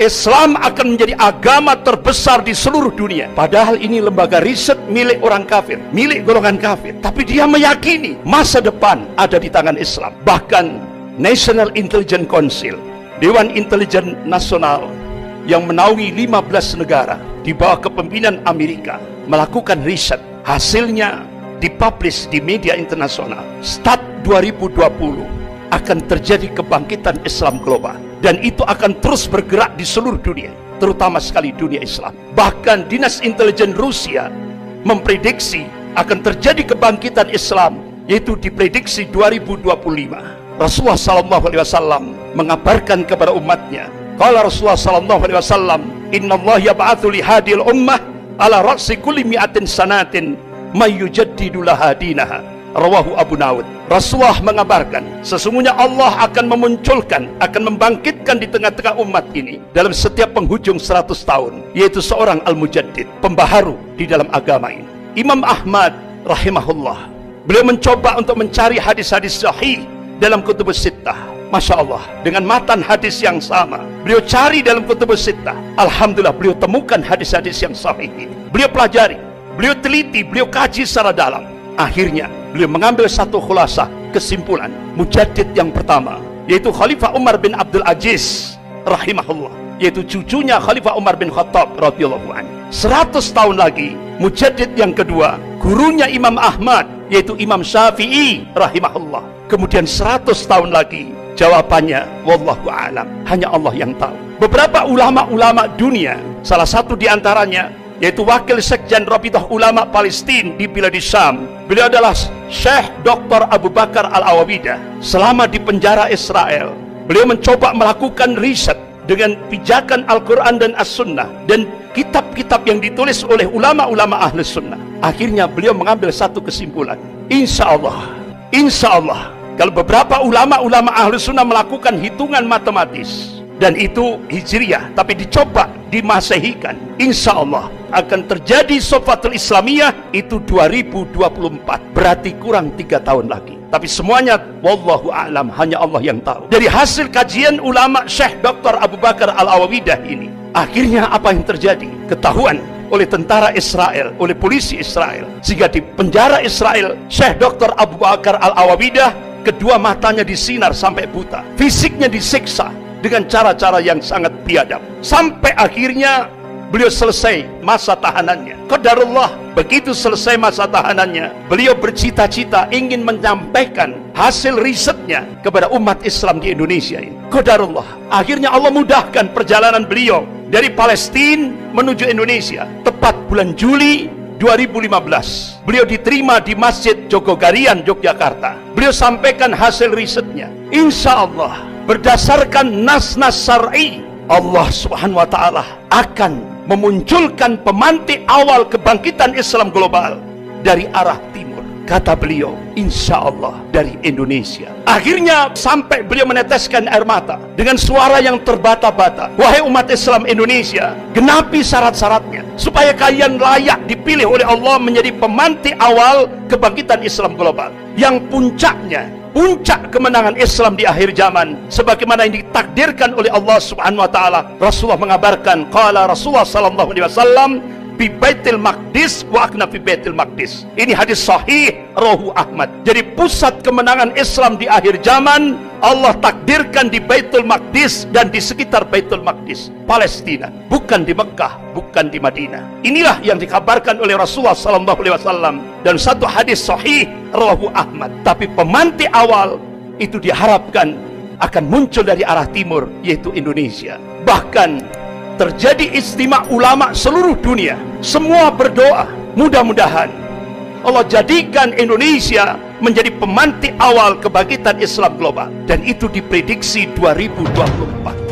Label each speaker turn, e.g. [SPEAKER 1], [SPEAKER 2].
[SPEAKER 1] Islam akan menjadi agama terbesar di seluruh dunia. Padahal ini lembaga riset milik orang kafir, milik golongan kafir. Tapi dia meyakini masa depan ada di tangan Islam. Bahkan National Intelligence Council, Dewan Intelijen Nasional yang menaungi 15 negara di bawah kepemimpinan Amerika, melakukan riset. Hasilnya dipublish di media internasional. Start 2020 akan terjadi kebangkitan Islam global, dan itu akan terus bergerak di seluruh dunia, terutama sekali dunia Islam. Bahkan Dinas Intelijen Rusia memprediksi akan terjadi kebangkitan Islam, yaitu diprediksi 2025. Rasulullah SAW mengabarkan kepada umatnya, qala Rasulullah SAW, innallaha yab'atsu li hadhil ummah ala ra'si kulli mi'atin sanatin may yujaddidu laha dinaha. Rawahu Abu Dawud. Rasulullah mengabarkan, sesungguhnya Allah akan memunculkan, akan membangkitkan di tengah-tengah umat ini dalam setiap penghujung 100 tahun, yaitu seorang al-mujaddid, pembaharu di dalam agama ini. Imam Ahmad rahimahullah, beliau mencoba untuk mencari hadis-hadis sahih dalam kutubus sittah. Masya Allah, dengan matan hadis yang sama beliau cari dalam kutubus sittah. Alhamdulillah, beliau temukan hadis-hadis yang sahih ini. Beliau pelajari, beliau teliti, beliau kaji secara dalam. Akhirnya beliau mengambil satu khulasah, kesimpulan. Mujaddid yang pertama, yaitu Khalifah Umar bin Abdul Aziz rahimahullah, yaitu cucunya Khalifah Umar bin Khattab radhiyallahu anhu. 100 tahun lagi, mujaddid yang kedua, gurunya Imam Ahmad, yaitu Imam Syafi'i rahimahullah. Kemudian 100 tahun lagi, jawabannya wallahu a'lam, hanya Allah yang tahu. Beberapa ulama-ulama dunia, salah satu diantaranya yaitu Wakil Sekjen Rabithah Ulama Palestina di Bilad Syam, beliau adalah Syekh Dr. Abu Bakar Al-Awawidah. Selama di penjara Israel, beliau mencoba melakukan riset dengan pijakan Al-Quran dan As-Sunnah dan kitab-kitab yang ditulis oleh ulama-ulama ahli sunnah. Akhirnya beliau mengambil satu kesimpulan, insya Allah kalau beberapa ulama-ulama ahli sunnah melakukan hitungan matematis, dan itu hijriyah, tapi dicoba dimasehikan, insya Allah akan terjadi Sofatul Islamiyah itu 2024, berarti kurang 3 tahun lagi. Tapi semuanya wallahu a'lam, hanya Allah yang tahu. Dari hasil kajian ulama Syekh Dr. Abu Bakar Al-Awawidah ini, akhirnya apa yang terjadi? Ketahuan oleh tentara Israel, oleh polisi Israel, sehingga di penjara Israel Syekh Dr. Abu Bakar Al-Awawidah kedua matanya disinar sampai buta, fisiknya disiksa dengan cara-cara yang sangat biadab, sampai akhirnya beliau selesai masa tahanannya. Qadarullah, begitu selesai masa tahanannya, beliau bercita-cita ingin menyampaikan hasil risetnya kepada umat Islam di Indonesia ini. Qadarullah, akhirnya Allah mudahkan perjalanan beliau dari Palestina menuju Indonesia. Tepat bulan Juli 2015, beliau diterima di Masjid Jogogarian, Yogyakarta. Beliau sampaikan hasil risetnya. Insya Allah, berdasarkan nas-nas syar'i, Allah subhanahu wa ta'ala akan memunculkan pemantik awal kebangkitan Islam global dari arah timur. Kata beliau, insya Allah dari Indonesia. Akhirnya sampai beliau meneteskan air mata dengan suara yang terbata-bata. Wahai umat Islam Indonesia, genapi syarat-syaratnya supaya kalian layak dipilih oleh Allah menjadi pemantik awal kebangkitan Islam global, yang puncaknya, puncak kemenangan Islam di akhir zaman, sebagaimana yang ditakdirkan oleh Allah subhanahu wa ta'ala. Rasulullah mengabarkan, qala Rasulullah sallallahu alaihi wasallam, bi Baitul Maqdis wa akna fi Baitul Maqdis. Ini hadis sahih rawahu Ahmad. Jadi pusat kemenangan Islam di akhir zaman Allah takdirkan di Baitul Maqdis dan di sekitar Baitul Maqdis, Palestina, bukan di Mekah, bukan di Madinah. Inilah yang dikabarkan oleh Rasulullah sallallahu alaihi wasallam dan satu hadis sahih rawahu Ahmad. Tapi pemantik awal itu diharapkan akan muncul dari arah timur, yaitu Indonesia. Bahkan terjadi ijtima' ulama seluruh dunia, semua berdoa mudah-mudahan Allah jadikan Indonesia menjadi pemantik awal kebangkitan Islam global, dan itu diprediksi 2024.